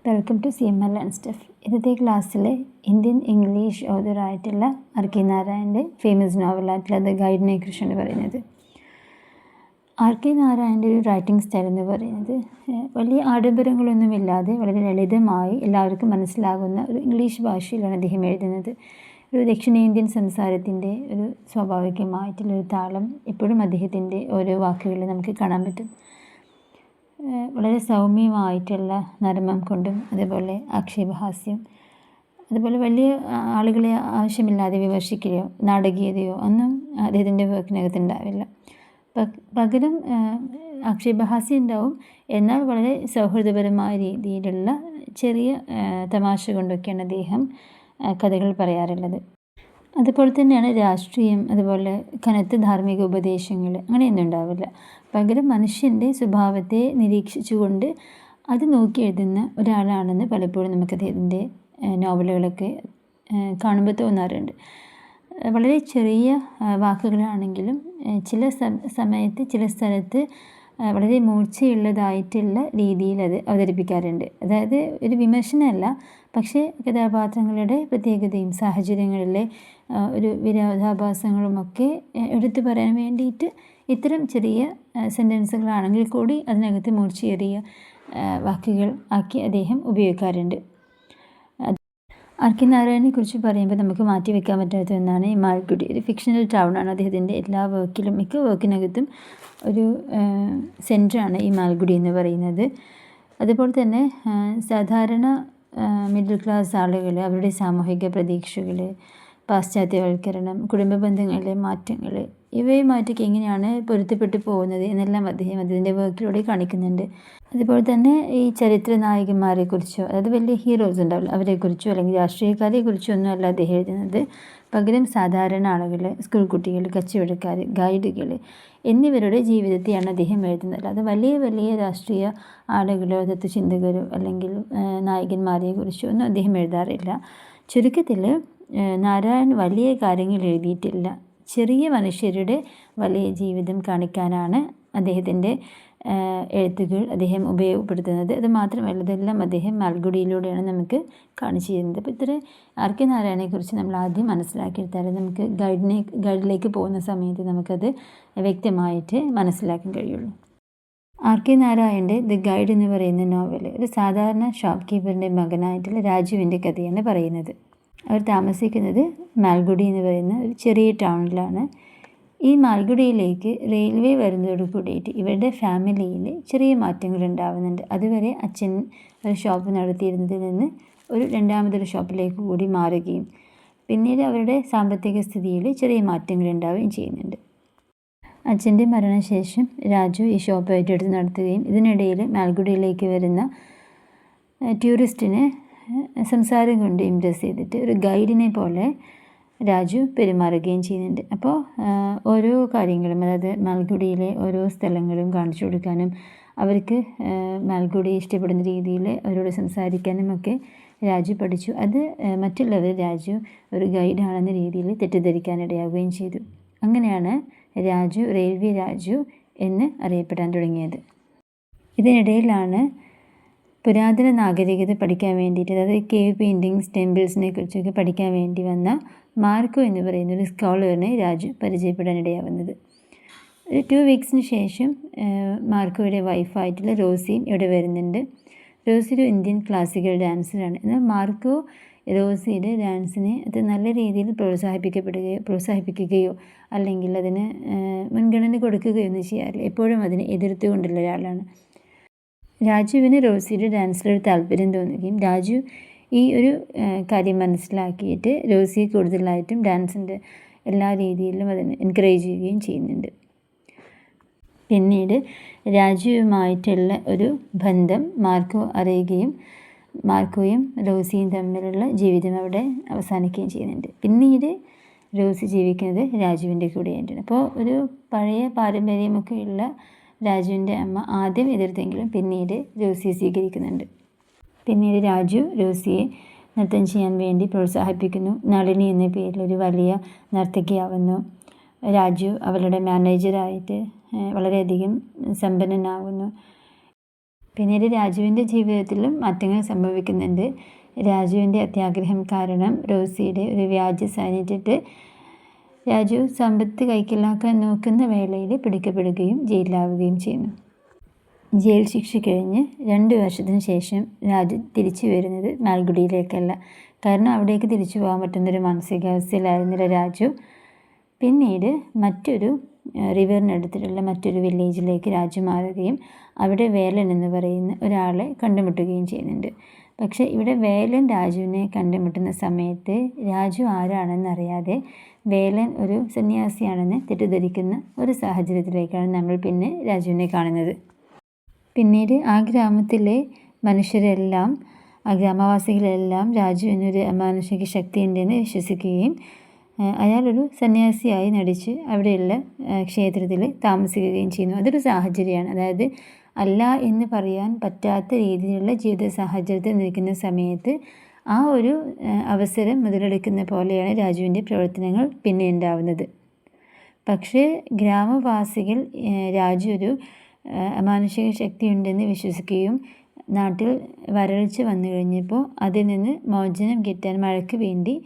Welcome to CML and stuff. ഇന്നത്തെ ക്ലാസ്സിൽ Indian English ഓതറായിട്ടുള്ള RK നാരായണൻ്റെ ഫേമസ് നോവലായിട്ടുള്ള ദ ഗൈഡിനെ കുറിച്ചാണ് പറയുന്നത്. RK നാരായണൻ്റെ ഒരു റൈറ്റിംഗ് സ്റ്റൈൽ എന്ന് പറയുന്നത് വലിയ ആഡംബരങ്ങളൊന്നുമില്ലാതെ വളരെ ലളിതമായി എല്ലാവർക്കും മനസ്സിലാകുന്ന ഒരു ഇംഗ്ലീഷ് ഭാഷയിലാണ് അദ്ദേഹം എഴുതുന്നത്. ഒരു ദക്ഷിണേന്ത്യൻ സംസാരത്തിൻ്റെ ഒരു സ്വാഭാവികമായിട്ടുള്ളൊരു താളം എപ്പോഴും അദ്ദേഹത്തിൻ്റെ ഓരോ വാക്കുകളിൽ നമുക്ക് കാണാൻ പറ്റും. വളരെ സൗമ്യമായിട്ടുള്ള നർമ്മം കൊണ്ടും അതുപോലെ ആക്ഷേപഹാസ്യം, അതുപോലെ വലിയ ആളുകളെ ആവശ്യമില്ലാതെ വിമർശിക്കുകയോ നാടകീയതയോ ഒന്നും അദ്ദേഹത്തിൻ്റെ വർക്കിനകത്ത് ഉണ്ടാവില്ല. പകരം ആക്ഷേപഹാസ്യം ഉണ്ടാവും, എന്നാൽ വളരെ സൗഹൃദപരമായ രീതിയിലുള്ള ചെറിയ തമാശ കൊണ്ടൊക്കെയാണ് അദ്ദേഹം കഥകൾ പറയാറുള്ളത്. അതുപോലെ തന്നെയാണ് രാഷ്ട്രീയം, അതുപോലെ കനത്ത ധാർമ്മിക ഉപദേശങ്ങൾ അങ്ങനെയൊന്നും ഉണ്ടാവില്ല. പകരം മനുഷ്യൻ്റെ സ്വഭാവത്തെ നിരീക്ഷിച്ചുകൊണ്ട് അത് നോക്കി എഴുതുന്ന ഒരാളാണെന്ന് പലപ്പോഴും നമുക്ക് അദ്ദേഹത്തിൻ്റെ നോവലുകളൊക്കെ കാണുമ്പോൾ തോന്നാറുണ്ട്. വളരെ ചെറിയ വാക്കുകളാണെങ്കിലും ചില സമയത്ത് ചില സ്ഥലത്ത് വളരെ മൂർച്ചയുള്ളതായിട്ടുള്ള രീതിയിൽ അത് അവതരിപ്പിക്കാറുണ്ട്. അതായത് ഒരു വിമർശനമല്ല, പക്ഷേ കഥാപാത്രങ്ങളുടെ പ്രത്യേകതയും സാഹചര്യങ്ങളിലെ ഒരു വിരോധാഭാസങ്ങളുമൊക്കെ എടുത്തു പറയാൻ വേണ്ടിയിട്ട് ഇത്തരം ചെറിയ സെൻറ്റൻസുകളാണെങ്കിൽ കൂടി അതിനകത്ത് മൂർച്ചയേറിയ വാക്കുകൾ ആക്കി അദ്ദേഹം ഉപയോഗിക്കാറുണ്ട്. RK നാരായണനെ കുറിച്ച് പറയുമ്പോൾ നമുക്ക് മാറ്റി വെക്കാൻ പറ്റാത്ത ഒന്നാണ് ഈ മാൽഗുഡി. ഒരു ഫിക്ഷണൽ ടൗൺ ആണ്. അദ്ദേഹത്തിൻ്റെ എല്ലാ വർക്കിലും മിക്ക വർക്കിനകത്തും ഒരു സെൻറ്ററാണ് ഈ മാൽഗുഡി എന്ന് പറയുന്നത്. അതുപോലെ തന്നെ സാധാരണ മിഡിൽ ക്ലാസ് ആളുകൾ, അവരുടെ സാമൂഹിക പ്രതീക്ഷകൾ, പാശ്ചാത്യവൽക്കരണം, കുടുംബ ബന്ധങ്ങളിലെ മാറ്റങ്ങൾ, ഇവയുമായിട്ടൊക്കെ എങ്ങനെയാണ് പൊരുത്തപ്പെട്ടു പോകുന്നത് എന്നെല്ലാം അദ്ദേഹത്തിൻ്റെ വർക്കിലൂടെ കാണിക്കുന്നുണ്ട്. അതുപോലെ തന്നെ ഈ ചരിത്ര നായകന്മാരെക്കുറിച്ചോ, അതായത് വലിയ ഹീറോസ് ഉണ്ടാവില്ല, അവരെക്കുറിച്ചോ അല്ലെങ്കിൽ രാഷ്ട്രീയക്കാരെക്കുറിച്ചോ ഒന്നും അല്ല അദ്ദേഹം എഴുതുന്നത്. പകരം സാധാരണ ആളുകൾ, സ്കൂൾ കുട്ടികൾ, കച്ചവടക്കാർ, ഗൈഡുകൾ എന്നിവരുടെ ജീവിതത്തെയാണ് അദ്ദേഹം എഴുതുന്നത്. അത് വലിയ വലിയ രാഷ്ട്രീയ ആളുകളോ തത്വചിന്തകരോ അല്ലെങ്കിൽ നായകന്മാരെക്കുറിച്ചോ ഒന്നും അദ്ദേഹം എഴുതാറില്ല. ചുരുക്കത്തിൽ നാരായൺ വലിയ കാര്യങ്ങൾ എഴുതിയിട്ടില്ല. ചെറിയ മനുഷ്യരുടെ വലിയ ജീവിതം കാണിക്കാനാണ് അദ്ദേഹത്തിൻ്റെ എഴുത്തുകൾ അദ്ദേഹം ഉപയോഗപ്പെടുത്തുന്നത്. അത് മാത്രമല്ല, ഇതെല്ലാം അദ്ദേഹം മാൽഗുഡിയിലൂടെയാണ് നമുക്ക് കാണിച്ചു തരുന്നത്. അപ്പോൾ ഇത്ര RK നാരായണനെക്കുറിച്ച് നമ്മൾ ആദ്യം മനസ്സിലാക്കിയെടുത്താൽ നമുക്ക് ഗൈഡിലേക്ക് പോകുന്ന സമയത്ത് നമുക്കത് വ്യക്തമായിട്ട് മനസ്സിലാക്കാൻ കഴിയുള്ളൂ. RK നാരായണൻ്റെ ദ ഗൈഡ് എന്ന് പറയുന്ന നോവൽ ഒരു സാധാരണ ഷോപ്പ് കീപ്പറിൻ്റെ മകനായിട്ടുള്ള രാജുവിൻ്റെ കഥയാണ് പറയുന്നത്. അവർ താമസിക്കുന്നത് മാൽഗുഡി എന്ന് പറയുന്ന ഒരു ചെറിയ ടൗണിലാണ്. ഈ മാൽഗുഡിയിലേക്ക് റെയിൽവേ വരുന്നതോട് കൂടിയിട്ട് ഇവരുടെ ഫാമിലിയിൽ ചെറിയ മാറ്റങ്ങൾ ഉണ്ടാകുന്നുണ്ട്. അതുവരെ അച്ഛൻ ഒരു ഷോപ്പ് നടത്തിയിരുന്നതിൽ നിന്ന് ഒരു രണ്ടാമതൊരു ഷോപ്പിലേക്ക് കൂടി മാറുകയും പിന്നീട് അവരുടെ സാമ്പത്തിക സ്ഥിതിയിൽ ചെറിയ മാറ്റങ്ങൾ ഉണ്ടാവുകയും ചെയ്യുന്നുണ്ട്. അച്ഛൻ്റെ മരണശേഷം രാജു ഈ ഷോപ്പ് ഏറ്റെടുത്ത് നടത്തുകയും ഇതിനിടയിൽ മാൽഗുഡിയിലേക്ക് വരുന്ന ടൂറിസ്റ്റിനെ സംസാരം കൊണ്ട് ഇംപ്രസ് ചെയ്തിട്ട് ഒരു ഗൈഡിനെ പോലെ രാജു പെരുമാറുകയും ചെയ്യുന്നുണ്ട്. അപ്പോൾ ഓരോ കാര്യങ്ങളും, അതായത് മാൽഗുഡിയിലെ ഓരോ സ്ഥലങ്ങളും കാണിച്ചു കൊടുക്കാനും അവർക്ക് മാൽഗുഡി ഇഷ്ടപ്പെടുന്ന രീതിയിൽ അവരോട് സംസാരിക്കാനും ഒക്കെ രാജു പഠിച്ചു. അത് മറ്റുള്ളവർ രാജു ഒരു ഗൈഡാണെന്ന രീതിയിൽ തെറ്റിദ്ധരിക്കാനിടയാവുകയും ചെയ്തു. അങ്ങനെയാണ് രാജു റെയിൽവേ രാജു എന്ന് അറിയപ്പെടാൻ തുടങ്ങിയത്. ഇതിനിടയിലാണ് പുരാതന നാഗരികത പഠിക്കാൻ വേണ്ടിയിട്ട്, അതായത് കേവ് പെയിൻറ്റിങ്സ്, ടെമ്പിൾസിനെ കുറിച്ചൊക്കെ പഠിക്കാൻ വേണ്ടി വന്ന മാർക്കോ എന്ന് പറയുന്ന ഒരു സ്കോളറിനെ രാജു പരിചയപ്പെടാനിടയാവുന്നത്. ഒരു 2 വീക്സിന് ശേഷം മാർക്കോയുടെ വൈഫായിട്ടുള്ള റോസിയും ഇവിടെ വരുന്നുണ്ട്. റോസി ഒരു ഇന്ത്യൻ ക്ലാസിക്കൽ ഡാൻസറാണ്. എന്നാൽ മാർക്കോ റോസിയുടെ ഡാൻസിനെ അത് നല്ല രീതിയിൽ പ്രോത്സാഹിപ്പിക്കുകയോ അല്ലെങ്കിൽ അതിന് മുൻഗണന കൊടുക്കുകയോ ഒന്നും ചെയ്യാറില്ല. എപ്പോഴും അതിനെ എതിർത്തുകൊണ്ടുള്ള ഒരാളാണ്. രാജുവിന് റോസിയുടെ ഡാൻസിലൊരു താല്പര്യം തോന്നുകയും രാജു ഈ ഒരു കാര്യം മനസ്സിലാക്കിയിട്ട് റോസിയെ കൂടുതലായിട്ടും ഡാൻസിൻ്റെ എല്ലാ രീതിയിലും അതിനെ എൻകറേജ് ചെയ്യുകയും ചെയ്യുന്നുണ്ട്. പിന്നീട് രാജുവുമായിട്ടുള്ള ഒരു ബന്ധം മാർക്കോ അറിയുകയും മാർക്കോയും റോസിയും തമ്മിലുള്ള ജീവിതം അവിടെ അവസാനിക്കുകയും ചെയ്യുന്നുണ്ട്. പിന്നീട് റോസി ജീവിക്കുന്നത് രാജുവിൻ്റെ കൂടെയായിട്ടാണ്. അപ്പോൾ ഒരു പഴയ പാരമ്പര്യമൊക്കെയുള്ള രാജുവിൻ്റെ അമ്മ ആദ്യം എതിർത്തെങ്കിലും പിന്നീട് റോസിയെ സ്വീകരിക്കുന്നുണ്ട്. പിന്നീട് രാജു റോസിയെ നൃത്തം ചെയ്യാൻ വേണ്ടി പ്രോത്സാഹിപ്പിക്കുന്നു. നളിനി എന്ന പേരിൽ ഒരു വലിയ നർത്തകിയാവുന്നു. രാജു അവളുടെ മാനേജറായിട്ട് വളരെയധികം സമ്പന്നനാകുന്നു. പിന്നീട് രാജുവിൻ്റെ ജീവിതത്തിലും മാറ്റങ്ങൾ സംഭവിക്കുന്നുണ്ട്. രാജുവിൻ്റെ അത്യാഗ്രഹം കാരണം റോസിയുടെ ഒരു വ്യാജ സാന്നിധ്യത്തിൽ രാജു സമ്പത്ത് കൈക്കലാക്കാൻ നോക്കുന്ന വേളയിൽ പിടിക്കപ്പെടുകയും ജയിലിലാവുകയും ചെയ്യുന്നു. ജയിൽ ശിക്ഷ കഴിഞ്ഞ് 2 വർഷത്തിന് ശേഷം രാജു തിരിച്ചു വരുന്നത് മാൽഗുഡിയിലേക്കല്ല. കാരണം അവിടേക്ക് തിരിച്ചു പോകാൻ പറ്റുന്നൊരു മാനസികാവസ്ഥയിലായിരുന്നില്ല രാജു. പിന്നീട് മറ്റൊരു റിവറിനടുത്തിലുള്ള മറ്റൊരു വില്ലേജിലേക്ക് രാജു മാറുകയും അവിടെ വേലൻ എന്ന് പറയുന്ന ഒരാളെ കണ്ടുമുട്ടുകയും ചെയ്യുന്നുണ്ട്. പക്ഷേ ഇവിടെ വേലൻ രാജുവിനെ കണ്ടുമുട്ടുന്ന സമയത്ത് രാജു ആരാണെന്നറിയാതെ വേലൻ ഒരു സന്യാസിയാണെന്ന് തെറ്റിദ്ധരിക്കുന്ന ഒരു സാഹചര്യത്തിലേക്കാണ് നമ്മൾ പിന്നെ രാജുവിനെ കാണുന്നത്. പിന്നീട് ആ ഗ്രാമത്തിലെ മനുഷ്യരെല്ലാം, ആ ഗ്രാമവാസികളെല്ലാം രാജുവിനൊരു അമാനുഷിക ശക്തി ഉണ്ടെന്ന് വിശ്വസിക്കുകയും അയാളൊരു സന്യാസിയായി നടിച്ച് അവിടെയുള്ള ക്ഷേത്രത്തിൽ താമസിക്കുകയും ചെയ്യുന്നു. അതൊരു സാഹചര്യമാണ്. അതായത് അല്ല എന്ന് പറയാൻ പറ്റാത്ത രീതിയിലുള്ള ജീവിത സാഹചര്യത്തിൽ നിൽക്കുന്ന സമയത്ത് ആ ഒരു അവസരം മുതലെടുക്കുന്ന പോലെയാണ് രാജുവിൻ്റെ പ്രവർത്തനങ്ങൾ പിന്നെ ഉണ്ടാവുന്നത്. പക്ഷേ ഗ്രാമവാസികൾ രാജു ഒരു അമാനുഷിക ശക്തി ഉണ്ടെന്ന് വിശ്വസിക്കുകയും നാട്ടിൽ വരൾച്ച വന്നു കഴിഞ്ഞപ്പോൾ അതിൽ നിന്ന് മോചനം കിട്ടാൻ മഴയ്ക്ക് വേണ്ടി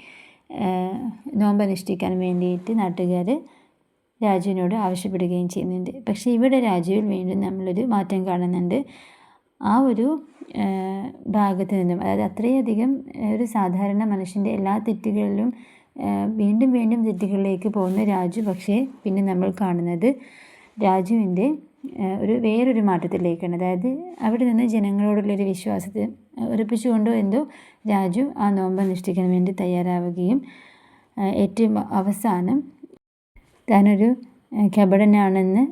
നോമ്പനുഷ്ഠിക്കാൻ വേണ്ടിയിട്ട് നാട്ടുകാർ രാജുവിനോട് ആവശ്യപ്പെടുകയും ചെയ്യുന്നുണ്ട്. പക്ഷേ ഇവിടെ രാജുവിൽ വീണ്ടും നമ്മളൊരു മാറ്റം കാണുന്നുണ്ട്. ആ ഒരു ഭാഗത്ത് നിന്നും, അതായത് അത്രയധികം ഒരു സാധാരണ മനുഷ്യൻ്റെ എല്ലാ തെറ്റുകളിലും വീണ്ടും വീണ്ടും തെറ്റുകളിലേക്ക് പോകുന്ന രാജു, പക്ഷേ പിന്നെ നമ്മൾ കാണുന്നത് രാജുവിൻ്റെ വേറൊരു മാറ്റത്തിലേക്കാണ്. അതായത് അവിടെ നിന്ന് ജനങ്ങളോടുള്ളൊരു വിശ്വാസത്തെ ഉറപ്പിച്ചുകൊണ്ടോ എന്തോ രാജു ആ നോമ്പ് അനുഷ്ഠിക്കാൻ വേണ്ടി തയ്യാറാവുകയും ഏറ്റവും അവസാനം താനൊരു കപടനാണെന്ന്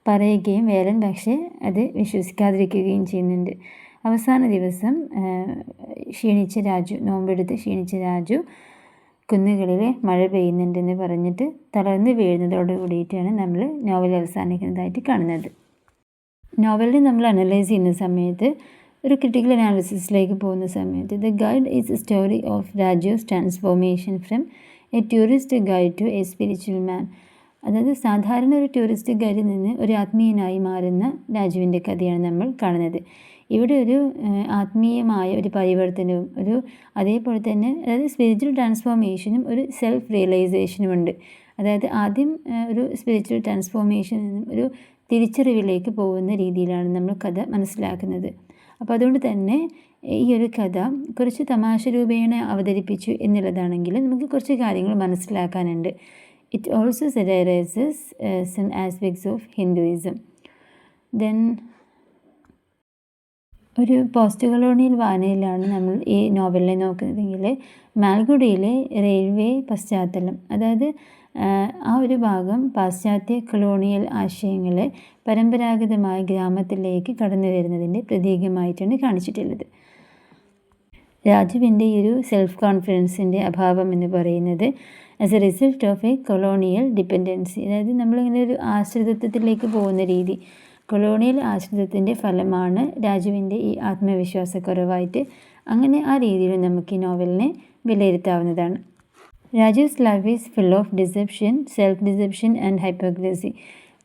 പറയുകയും വേലൻ പക്ഷേ അത് വിശ്വസിക്കാതിരിക്കുകയും ചെയ്യുന്നുണ്ട്. അവസാന ദിവസം ക്ഷീണിച്ച രാജു, നോമ്പെടുത്ത് ക്ഷീണിച്ച രാജു കുന്നുകളിൽ മഴ പെയ്യുന്നുണ്ടെന്ന് പറഞ്ഞിട്ട് തളർന്ന് വീഴുന്നതോട് കൂടിയിട്ടാണ് നമ്മൾ നോവൽ അവസാനിക്കുന്നതായിട്ട് കാണുന്നത്. നോവലിനെ നമ്മൾ അനലൈസ് ചെയ്യുന്ന സമയത്ത്, ഒരു ക്രിട്ടിക്കൽ അനാലിസിസിലേക്ക് പോകുന്ന സമയത്ത്, the guide is a story of Raju's transformation from a tourist guide to a spiritual man. അതായത് സാധാരണ ഒരു ടൂറിസ്റ്റ് ഗൈഡിൽ നിന്ന് ഒരു ആത്മീയനായി മാറുന്ന രാജുവിൻ്റെ കഥയാണ് നമ്മൾ കാണുന്നത്. ഇവിടെ ഒരു ആത്മീയമായ ഒരു പരിവർത്തനവും അതേപോലെ തന്നെ അതായത് സ്പിരിച്വൽ ട്രാൻസ്ഫോർമേഷനും ഒരു സെൽഫ് റിയലൈസേഷനും ഉണ്ട്. അതായത് ആദ്യം ഒരു സ്പിരിച്വൽ ട്രാൻസ്ഫോർമേഷനിൽ നിന്നും ഒരു തിരിച്ചറിവിലേക്ക് പോകുന്ന രീതിയിലാണ് നമ്മൾ കഥ മനസ്സിലാക്കുന്നത്. അപ്പോൾ അതുകൊണ്ട് തന്നെ ഈ ഒരു കഥ കുറച്ച് തമാശ രൂപേണ അവതരിപ്പിച്ചു എന്നുള്ളതാണെങ്കിലും നമുക്ക് കുറച്ച് കാര്യങ്ങൾ മനസ്സിലാക്കാനുണ്ട്. It also satirizes some aspects of Hinduism. Then ഒരു പോസ്റ്റ് കൊളോണിയൽ വായനയിലാണ് നമ്മൾ ഈ നോവലിനെ നോക്കുന്നതെങ്കിൽ മാൽഗുഡിയിലെ റെയിൽവേ പശ്ചാത്തലം, അതായത് ആ ഒരു ഭാഗം പാശ്ചാത്യ കൊളോണിയൽ ആശയങ്ങളെ പരമ്പരാഗതമായ ഗ്രാമത്തിലേക്ക് കടന്നു വരുന്നതിൻ്റെ പ്രതീകമായിട്ടാണ് കാണിച്ചിട്ടുള്ളത്. രാജുവിൻ്റെ ഈ ഒരു സെൽഫ് കോൺഫിഡൻസിൻ്റെ അഭാവം എന്ന് പറയുന്നത് as A result of A colonial dependency, അതായത് നമ്മളിങ്ങനെ ഒരു ആശ്രിതത്വത്തിലേക്ക് പോകുന്ന രീതി, കൊളോണിയൽ ആശ്രിതത്തിൻ്റെ ഫലമാണ് രാജുവിൻ്റെ ഈ ആത്മവിശ്വാസക്കുറവായിട്ട്. അങ്ങനെ ആ രീതിയിൽ നമുക്ക് ഈ നോവലിനെ വിലയിരുത്താവുന്നതാണ്. Raju's love is full of deception, self deception and hypocrisy.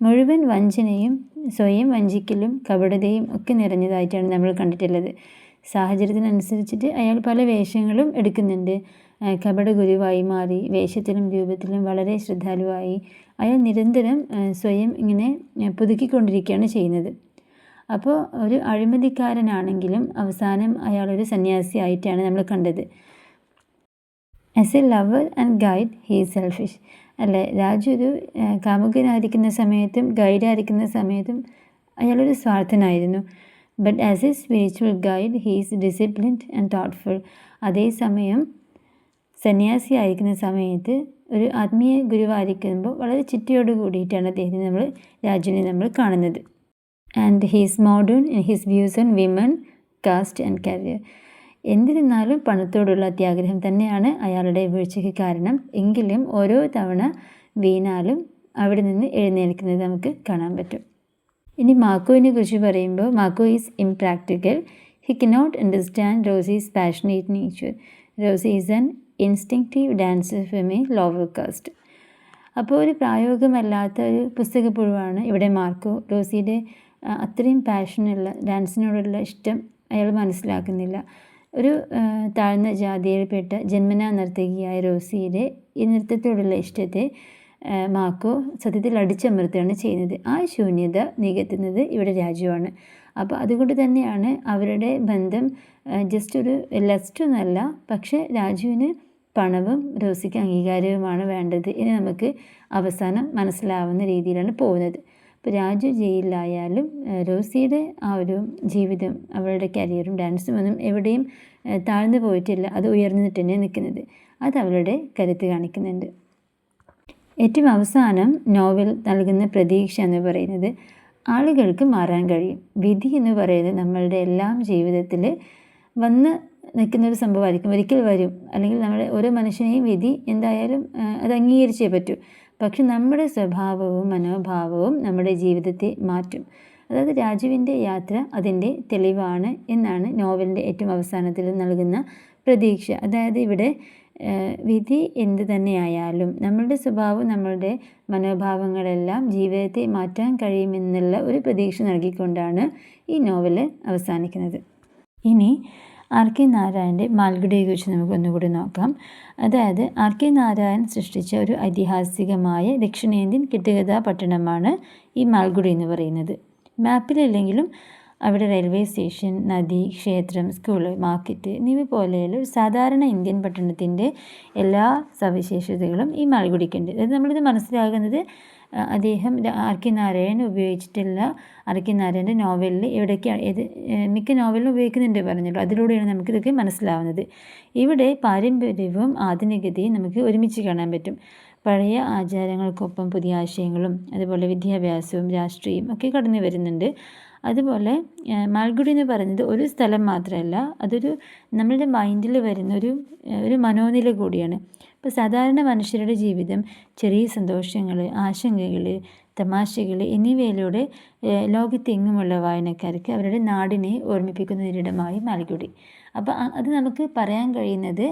മുഴുവൻ വഞ്ചനയും സ്വയം വഞ്ചിക്കലും കപടതയും ഒക്കെ നിറഞ്ഞതായിട്ടാണ് നമ്മൾ കണ്ടിട്ടുള്ളത്. സാഹചര്യത്തിനനുസരിച്ചിട്ട് അയാൾ പല വേഷങ്ങളും എടുക്കുന്നുണ്ട്. കപട ഗുരുവായി മാറി, വേഷത്തിലും രൂപത്തിലും വളരെ ശ്രദ്ധാലുവായി അയാൾ നിരന്തരം സ്വയം ഇങ്ങനെ പുതുക്കിക്കൊണ്ടിരിക്കുകയാണ് ചെയ്യുന്നത്. അപ്പോൾ ഒരു അഴിമതിക്കാരനാണെങ്കിലും അവസാനം അയാളൊരു സന്യാസി ആയിട്ടാണ് നമ്മൾ കണ്ടത്. As a lover and guide he is selfish. അല്ലേ, രാജു ഒരു കാമുകനായിരിക്കുന്ന സമയത്തും ഗൈഡായിരിക്കുന്ന സമയത്തും അയാളൊരു സ്വാർത്ഥനായിരുന്നു. But as a spiritual guide he is disciplined and thoughtful. അതേസമയം സന്യാസി ആയിരിക്കുന്ന സമയത്ത് ഒരു ആത്മീയ ഗുരുവായിരിക്കുമ്പോൾ വളരെ ചിട്ടയോട് കൂടിയിട്ടാണ് രാജുവിനെ നമ്മൾ കാണുന്നത്. And he's modern in his views on women, caste and career. എന്നിരുന്നാലും പണത്തോടുള്ള അത്യാഗ്രഹം തന്നെയാണ് അയാളുടെ വീഴ്ചയ്ക്ക് കാരണം. എങ്കിലും ഓരോ തവണ വീണാലും അവിടെ നിന്ന് എഴുന്നേൽക്കുന്നത് നമുക്ക് കാണാൻ പറ്റും. ഇനി മാക്കോയിനെ കുറിച്ച് പറയുമ്പോൾ, Marco is impractical. He cannot understand Rosie's passionate nature. Rosie is an instinctive dancer from a lower caste. അപ്പോൾ ഒരു പ്രായോഗികമല്ലാത്ത ഒരു പുസ്തകപ്പുഴുവാണ് ഇവിടെ മാർക്കോ. റോസിയുടെ അത്രയും പാഷനുള്ള ഡാൻസിനോടുള്ള ഇഷ്ടം അയാൾ മനസ്സിലാക്കുന്നില്ല. ഒരു താഴ്ന്ന ജാതിയിൽപ്പെട്ട ജന്മനാ നർത്തകിയായ റോസിയുടെ ഈ നൃത്തത്തോടുള്ള ഇഷ്ടത്തെ മാക്കോ സത്യത്തിൽ അടിച്ചമർത്തുകയാണ് ചെയ്യുന്നത്. ആ ശൂന്യത നികത്തുന്നത് ഇവിടെ രാജുവാണ്. അപ്പോൾ അതുകൊണ്ട് തന്നെയാണ് അവരുടെ ബന്ധം ജസ്റ്റ് ഒരു ലസ്റ്റ് ഒന്നല്ല, പക്ഷേ രാജുവിന് പണവും റോസിക്ക് അംഗീകാരവുമാണ് വേണ്ടത് എന്ന് നമുക്ക് അവസാനം മനസ്സിലാവുന്ന രീതിയിലാണ് പോകുന്നത്. ഇപ്പോൾ രാജു ജയിലിലായാലും റോസിയുടെ ആ ഒരു ജീവിതം, അവളുടെ കരിയറും ഡാൻസും ഒന്നും എവിടെയും താഴ്ന്നു പോയിട്ടില്ല, അത് ഉയർന്നിട്ട് തന്നെ നിൽക്കുന്നത്. അത് അവളുടെ കരുത്ത് കാണിക്കുന്നുണ്ട്. ഏറ്റവും അവസാനം നോവൽ നൽകുന്ന പ്രതീക്ഷ എന്ന് പറയുന്നത് ആളുകൾക്ക് മാറാൻ കഴിയും. വിധി എന്ന് പറയുന്നത് നമ്മളുടെ എല്ലാം ജീവിതത്തിൽ വന്ന് നിൽക്കുന്ന ഒരു സംഭവമായിരിക്കും, ഒരിക്കൽ വരും. അല്ലെങ്കിൽ നമ്മുടെ ഓരോ മനുഷ്യനെയും വിധി എന്തായാലും അത് അംഗീകരിച്ചേ പറ്റൂ. പക്ഷെ നമ്മുടെ സ്വഭാവവും മനോഭാവവും നമ്മുടെ ജീവിതത്തെ മാറ്റും. അതായത് രാജുവിൻ്റെ യാത്ര അതിൻ്റെ തെളിവാണ് എന്നാണ് നോവലിൻ്റെ ഏറ്റവും അവസാനത്തിൽ നൽകുന്ന പ്രതീക്ഷ. അതായത് ഇവിടെ വിധി എന്ത് തന്നെയായാലും നമ്മളുടെ സ്വഭാവം, നമ്മളുടെ മനോഭാവങ്ങളെല്ലാം ജീവിതത്തെ മാറ്റാൻ കഴിയുമെന്നുള്ള ഒരു പ്രതീക്ഷ നൽകിക്കൊണ്ടാണ് ഈ നോവൽ അവസാനിക്കുന്നത്. ഇനി ആർ കെ നാരായണൻ്റെ മാൽഗുഡിയെക്കുറിച്ച് നമുക്കൊന്നുകൂടി നോക്കാം. അതായത് ആർ കെ നാരായൺ സൃഷ്ടിച്ച ഒരു ഐതിഹാസികമായ ദക്ഷിണേന്ത്യൻ കെട്ടുകഥാ പട്ടണമാണ് ഈ മാൽഗുഡി എന്ന് പറയുന്നത്. മാപ്പിലില്ലെങ്കിലും അവിടെ റെയിൽവേ സ്റ്റേഷൻ, നദി, ക്ഷേത്രം, സ്കൂള്, മാർക്കറ്റ് എന്നിവ പോലെയുള്ള ഒരു സാധാരണ ഇന്ത്യൻ പട്ടണത്തിൻ്റെ എല്ലാ സവിശേഷതകളും ഈ മാൽഗുഡിക്കുണ്ട്. അതായത് നമ്മളിത് മനസ്സിലാകുന്നത് അദ്ദേഹം ആർ കെ നാരായൺ ഉപയോഗിച്ചിട്ടുള്ള ആർ കെ നാരായണൻ്റെ നോവലിൽ എവിടേക്കാണ് മിക്ക നോവലിലും ഉപയോഗിക്കുന്നുണ്ട് പറഞ്ഞല്ലോ, അതിലൂടെയാണ് നമുക്കിതൊക്കെ മനസ്സിലാവുന്നത്. ഇവിടെ പാരമ്പര്യവും ആധുനികതയും നമുക്ക് ഒരുമിച്ച് കാണാൻ പറ്റും. പഴയ ആചാരങ്ങൾക്കൊപ്പം പുതിയ ആശയങ്ങളും അതുപോലെ വിദ്യാഭ്യാസവും രാഷ്ട്രീയവും ഒക്കെ കടന്നു വരുന്നുണ്ട്. അതുപോലെ മാൽഗുഡി എന്ന് പറയുന്നത് ഒരു സ്ഥലം മാത്രമല്ല, അതൊരു നമ്മളുടെ മൈൻഡിൽ വരുന്ന ഒരു മനോനില കൂടിയാണ്. ഇപ്പോൾ സാധാരണ മനുഷ്യരുടെ ജീവിതം ചെറിയ സന്തോഷങ്ങൾ, ആശങ്കകൾ, തമാശകൾ എന്നിവയിലൂടെ ലോകത്തെങ്ങുമുള്ള വായനക്കാർക്ക് അവരുടെ നാടിനെ ഓർമ്മിപ്പിക്കുന്ന ഒരിടമായി മാൽഗുഡി. അപ്പോൾ അത് നമുക്ക് പറയാൻ കഴിയുന്നത്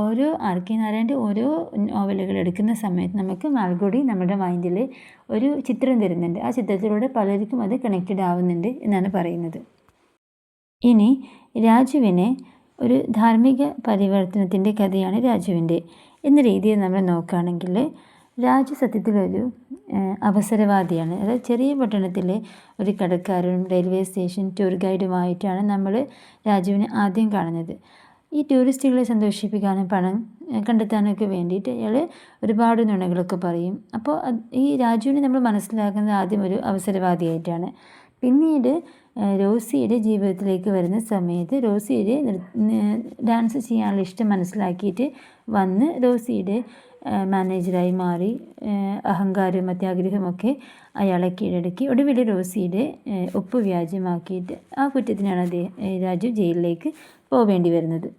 ഓരോ ആർ കെ നാരായണൻ്റെ ഓരോ നോവലുകൾ എടുക്കുന്ന സമയത്ത് നമുക്ക് മാൽഗുഡി നമ്മുടെ മൈൻഡിൽ ഒരു ചിത്രം തരുന്നുണ്ട്. ആ ചിത്രത്തിലൂടെ പലർക്കും അത് കണക്റ്റഡ് ആവുന്നുണ്ട് എന്നാണ് പറയുന്നത്. ഇനി രാജുവിനെ ഒരു ധാർമ്മിക പരിവർത്തനത്തിൻ്റെ കഥയാണ് രാജുവിൻ്റെ എന്ന രീതിയിൽ നമ്മൾ നോക്കുകയാണെങ്കിൽ രാജു സത്യത്തിലൊരു അവസരവാദിയാണ്. അതായത് ചെറിയ പട്ടണത്തിലെ ഒരു കടക്കാരനും റെയിൽവേ സ്റ്റേഷൻ ടൂർ ഗൈഡുമായിട്ടാണ് നമ്മൾ രാജുവിനെ ആദ്യം കാണുന്നത്. ഈ ടൂറിസ്റ്റുകളെ സന്തോഷിപ്പിക്കാനും പണം കണ്ടെത്താനൊക്കെ വേണ്ടിയിട്ട് അയാൾ ഒരുപാട് നുണകളൊക്കെ പറയും. അപ്പോൾ ഈ രാജുവിനെ നമ്മൾ മനസ്സിലാക്കുന്നത് ആദ്യം ഒരു അവസരവാദിയായിട്ടാണ്. പിന്നീട് റോസിയുടെ ജീവിതത്തിലേക്ക് വരുന്ന സമയത്ത് റോസിയുടെ ഡാൻസ് ചെയ്യാനുള്ള ഇഷ്ടം മനസ്സിലാക്കിയിട്ട് വന്ന് റോസിയുടെ മാനേജറായി മാറി അഹങ്കാരവും അത്യാഗ്രഹമൊക്കെ അയാളെ കീഴടക്കി ഒടുവിൽ റോസിയുടെ ഒപ്പ് വ്യാജമാക്കിയിട്ട് ആ കുറ്റത്തിനാണ് രാജു ജയിലിലേക്ക് പോവേണ്ടി വരുന്നത്.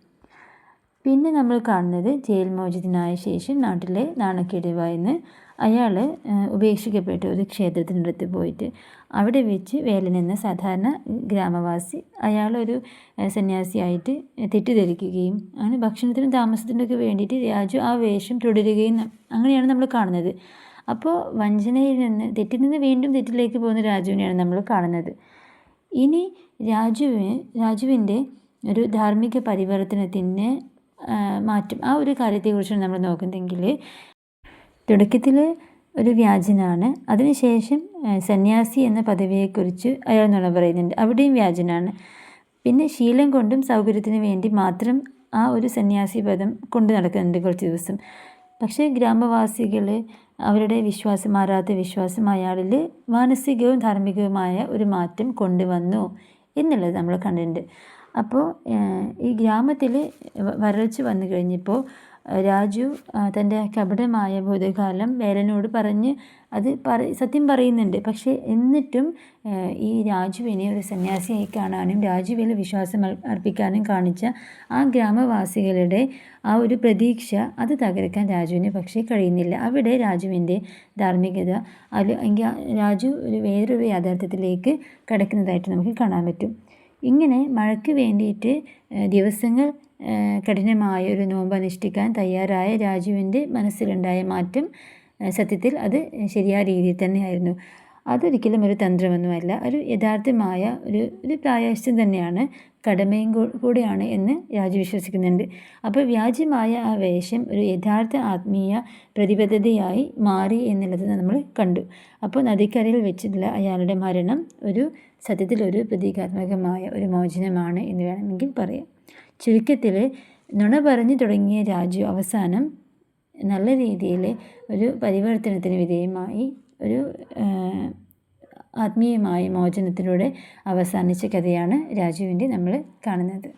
പിന്നെ നമ്മൾ കാണുന്നത് ജയിൽ മോചിതനായ ശേഷം നാട്ടിലെ നാണക്കേടുവായെന്ന് അയാൾ ഉപേക്ഷിക്കപ്പെട്ട ഒരു ക്ഷേത്രത്തിനടുത്ത് പോയിട്ട് അവിടെ വെച്ച് വേലൻ എന്ന സാധാരണ ഗ്രാമവാസി അയാളൊരു സന്യാസിയായിട്ട് തെറ്റിദ്ധരിക്കുകയും അങ്ങനെ ഭക്ഷണത്തിനും താമസത്തിനൊക്കെ വേണ്ടിയിട്ട് രാജു ആ വേഷം തുടരുകയും അങ്ങനെയാണ് നമ്മൾ കാണുന്നത്. അപ്പോൾ വഞ്ചനയിൽ നിന്ന് തെറ്റിൽ നിന്ന് വീണ്ടും തെറ്റിലേക്ക് പോകുന്ന രാജുവിനെയാണ് നമ്മൾ കാണുന്നത്. ഇനി രാജുവിൻ്റെ ഒരു ധാർമ്മിക പരിവർത്തനത്തിന് മാറ്റം, ആ ഒരു കാര്യത്തെക്കുറിച്ചാണ് നമ്മൾ നോക്കുന്നതെങ്കിൽ തുടക്കത്തിൽ ഒരു വ്യാജനാണ്, അതിനുശേഷം സന്യാസി എന്ന പദവിയെക്കുറിച്ച് അയാൾ നുണ പറയുന്നുണ്ട്, അവിടെയും വ്യാജനാണ്. പിന്നെ ശീലം കൊണ്ടും സൗകര്യത്തിന് വേണ്ടി മാത്രം ആ ഒരു സന്യാസി പദം കൊണ്ടു നടക്കുന്നുണ്ട് കുറച്ച് ദിവസം. പക്ഷേ ഗ്രാമവാസികൾ അവരുടെ മാറാത്ത വിശ്വാസം അയാളിൽ മാനസികവും ധാർമ്മികവുമായ ഒരു മാറ്റം കൊണ്ടുവന്നു എന്നുള്ളത് നമ്മൾ കണ്ടിട്ടുണ്ട്. അപ്പോൾ ഈ ഗ്രാമത്തിൽ വരൾച്ച വന്നു കഴിഞ്ഞപ്പോൾ രാജു തൻ്റെ കപടമായ ഭൂതകാലം വേലനോട് പറഞ്ഞ് അത് സത്യം പറയുന്നുണ്ട്. പക്ഷേ എന്നിട്ടും ഈ രാജുവിനെ ഒരു സന്യാസിയായി കാണാനും രാജുവിൽ വിശ്വാസം അർപ്പിക്കാനും കാണിച്ച ആ ഗ്രാമവാസികളുടെ ആ ഒരു പ്രതീക്ഷ അത് തകർക്കാൻ രാജുവിന് പക്ഷേ കഴിയുന്നില്ല. അവിടെ രാജുവിൻ്റെ ധാർമ്മികത അല്ലെങ്കിൽ രാജു വേറൊരു യാഥാർത്ഥ്യത്തിലേക്ക് കടക്കുന്നതായിട്ട് നമുക്ക് കാണാൻ പറ്റും. ഇങ്ങനെ മഴയ്ക്ക് വേണ്ടിയിട്ട് ദിവസങ്ങൾ കഠിനമായ ഒരു നോമ്പ് അനുഷ്ഠിക്കാൻ തയ്യാറായ രാജുവിൻ്റെ മനസ്സിലുണ്ടായ മാറ്റം സത്യത്തിൽ അത് ശരിയായ രീതിയിൽ തന്നെയായിരുന്നു. അതൊരിക്കലും ഒരു തന്ത്രമൊന്നുമല്ല, ഒരു യഥാർത്ഥമായ ഒരു പ്രായശ്ചിത്തം തന്നെയാണ്, കടമയും കൂടെയാണ് എന്ന് രാജു വിശ്വസിക്കുന്നുണ്ട്. അപ്പോൾ വ്യാജമായ ആ വേഷം ഒരു യഥാർത്ഥ ആത്മീയ പ്രതിബദ്ധതയായി മാറി എന്നുള്ളത് നമ്മൾ കണ്ടു. അപ്പോൾ നദിക്കരയിൽ വെച്ചിട്ടുള്ള അയാളുടെ മരണം സത്യത്തിൽ ഒരു പ്രതീകാത്മകമായ ഒരു മോചനമാണ് എന്ന് വേണമെങ്കിൽ പറയാം. ചുരുക്കത്തിൽ നുണ പറഞ്ഞു തുടങ്ങിയ രാജു അവസാനം നല്ല രീതിയിൽ ഒരു പരിവർത്തനത്തിന് വിധേയമായി ഒരു ആത്മീയമായ മോചനത്തിലൂടെ അവസാനിച്ച കഥയാണ് രാജുവിൻ്റെ നമ്മൾ കാണുന്നത്.